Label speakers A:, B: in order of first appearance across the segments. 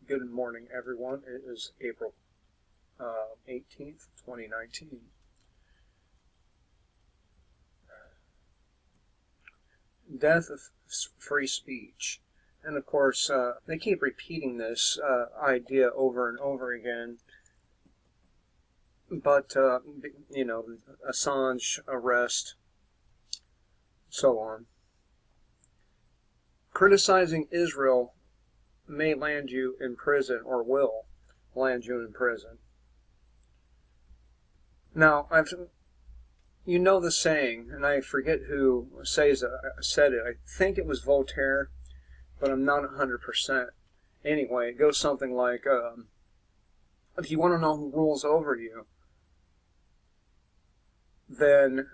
A: Good morning, everyone. It is April 18th, 2019. Death of free speech. And of course, they keep repeating this idea over and over again. But, Assange arrest, so on. Criticizing Israel may land you in prison, or will land you in prison. Now, you know the saying, and I forget who said it. I think it was Voltaire, but I'm not 100%. Anyway, it goes something like, if you want to know who rules over you, then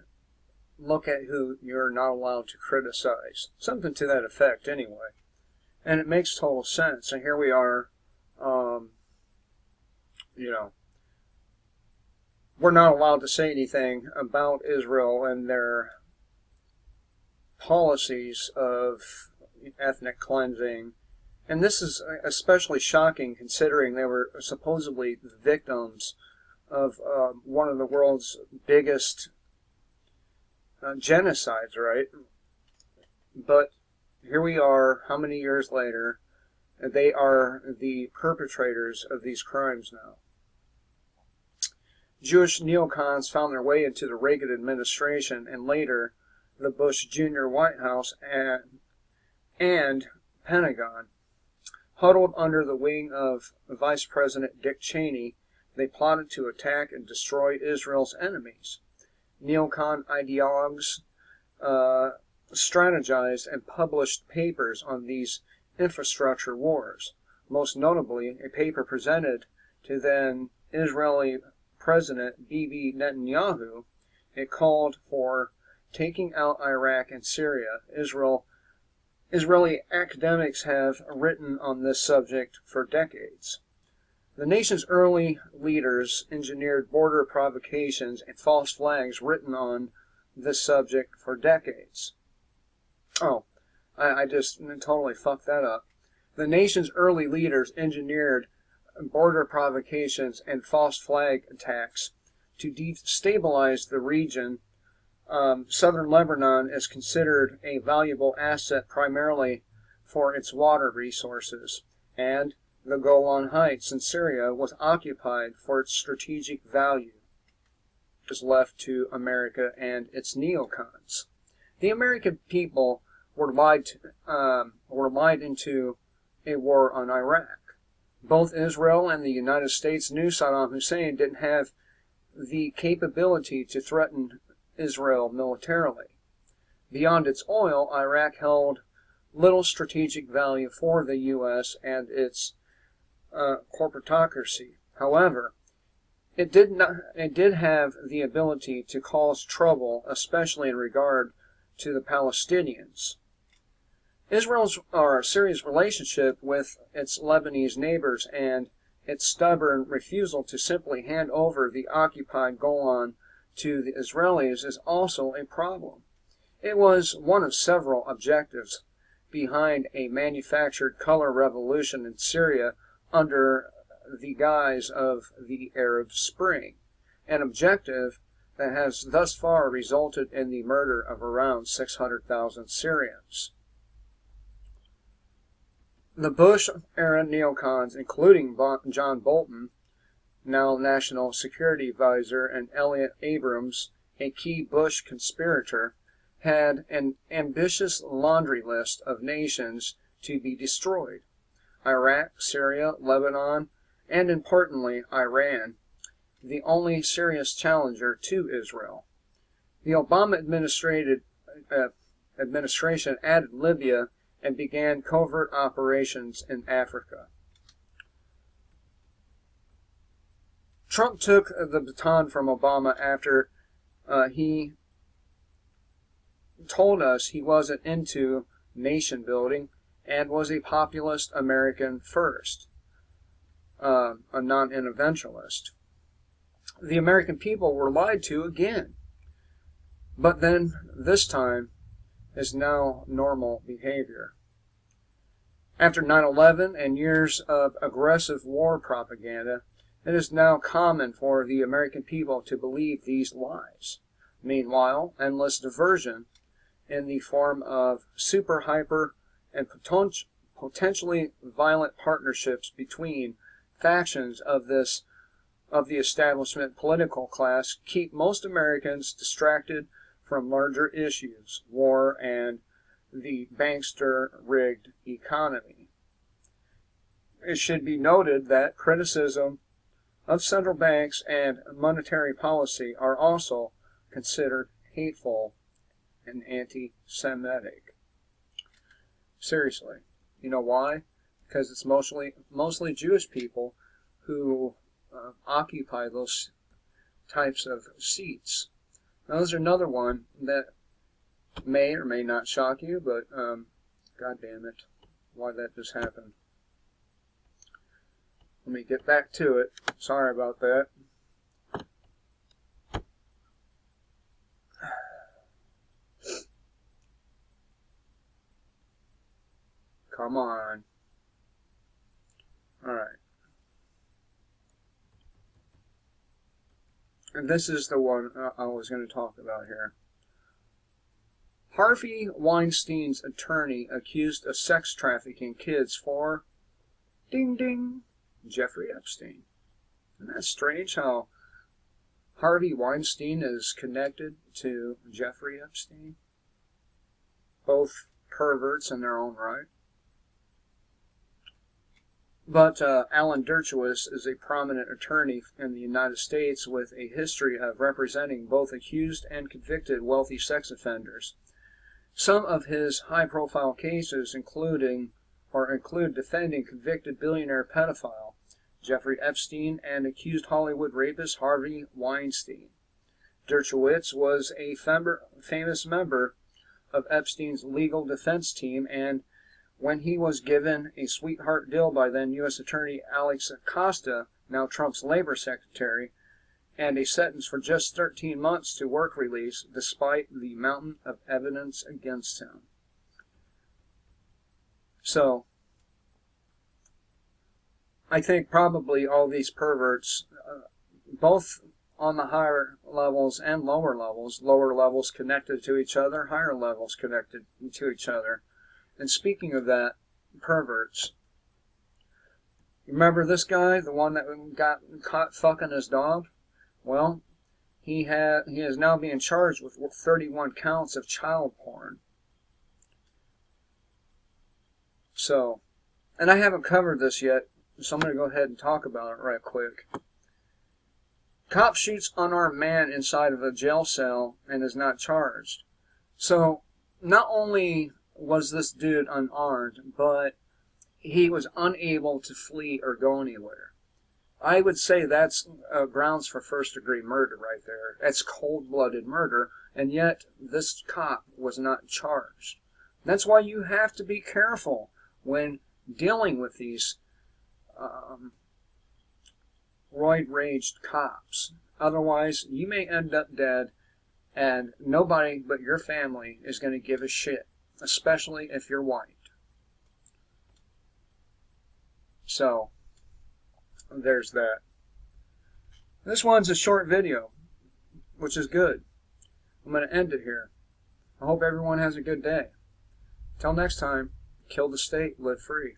A: look at who you're not allowed to criticize. Something to that effect, anyway. And it makes total sense. And here we are, we're not allowed to say anything about Israel and their policies of ethnic cleansing. And this is especially shocking considering they were supposedly the victims of one of the world's biggest genocides, right? But here we are, how many years later, they are the perpetrators of these crimes now. Jewish neocons found their way into the Reagan administration and later the Bush Jr. White House and Pentagon. Huddled under the wing of Vice President Dick Cheney, they plotted to attack and destroy Israel's enemies. Neocon ideologues strategized and published papers on these infrastructure wars, most notably a paper presented to then Israeli President Bibi Netanyahu. It called for taking out Iraq and Syria. Israeli academics have written on this subject for decades. The nation's early leaders engineered border provocations and false flags written on this subject for decades. Oh, I just totally fucked that up. The nation's early leaders engineered border provocations and false flag attacks to destabilize the region. Southern Lebanon is considered a valuable asset primarily for its water resources, and the Golan Heights in Syria was occupied for its strategic value. It was left to America and its neocons. The American people were lied into a war on Iraq. Both Israel and the United States knew Saddam Hussein didn't have the capability to threaten Israel militarily. Beyond its oil, Iraq held little strategic value for the U.S. and its corporatocracy. However, it did have the ability to cause trouble, especially in regard to the Palestinians. Syria's relationship with its Lebanese neighbors and its stubborn refusal to simply hand over the occupied Golan to the Israelis is also a problem. It was one of several objectives behind a manufactured color revolution in Syria under the guise of the Arab Spring, an objective that has thus far resulted in the murder of around 600,000 Syrians. The Bush-era neocons, including John Bolton, now National Security Advisor, and Elliot Abrams, a key Bush conspirator, had an ambitious laundry list of nations to be destroyed: Iraq, Syria, Lebanon, and importantly, Iran, the only serious challenger to Israel. The Obama administration added Libya and began covert operations in Africa. Trump took the baton from Obama after he told us he wasn't into nation building and was a populist American first, a non-interventionalist. The American people were lied to again, but then this time is now normal behavior. After 9/11 and years of aggressive war propaganda, it is now common for the American people to believe these lies. Meanwhile, endless diversion in the form of super hyper and potentially violent partnerships between factions of the establishment political class keep most Americans distracted from larger issues, war and the bankster-rigged economy. It should be noted that criticism of central banks and monetary policy are also considered hateful and anti-Semitic. Seriously. You know why? Because it's mostly Jewish people who occupy those types of seats. Now, there's another one that may or may not shock you, but God damn it, why that just happened. Let me get back to it. Sorry about that. Come on. All right. And this is the one I was going to talk about here. Harvey Weinstein's attorney accused of sex trafficking kids for, ding ding, Jeffrey Epstein. Isn't that strange how Harvey Weinstein is connected to Jeffrey Epstein? Both perverts in their own right. But Alan Dershowitz is a prominent attorney in the United States with a history of representing both accused and convicted wealthy sex offenders. Some of his high-profile cases include defending convicted billionaire pedophile Jeffrey Epstein and accused Hollywood rapist Harvey Weinstein. Dershowitz was a famous member of Epstein's legal defense team, and when he was given a sweetheart deal by then U.S. Attorney Alex Acosta, now Trump's labor secretary, and a sentence for just 13 months to work release, despite the mountain of evidence against him. So, I think probably all these perverts, both on the higher levels and lower levels connected to each other, higher levels connected to each other. And speaking of that, perverts. Remember this guy, the one that got caught fucking his dog? Well, he is now being charged with 31 counts of child porn. So, and I haven't covered this yet, so I'm going to go ahead and talk about it right quick. Cop shoots unarmed man inside of a jail cell and is not charged. So, not only was this dude unarmed, but he was unable to flee or go anywhere. I would say that's grounds for first-degree murder right there. That's cold-blooded murder, and yet this cop was not charged. That's why you have to be careful when dealing with these roid-raged cops. Otherwise, you may end up dead, and nobody but your family is going to give a shit, especially if you're white. So, there's that. This one's a short video, which is good. I'm going to end it here. I hope everyone has a good day. Till next time, kill the state, live free.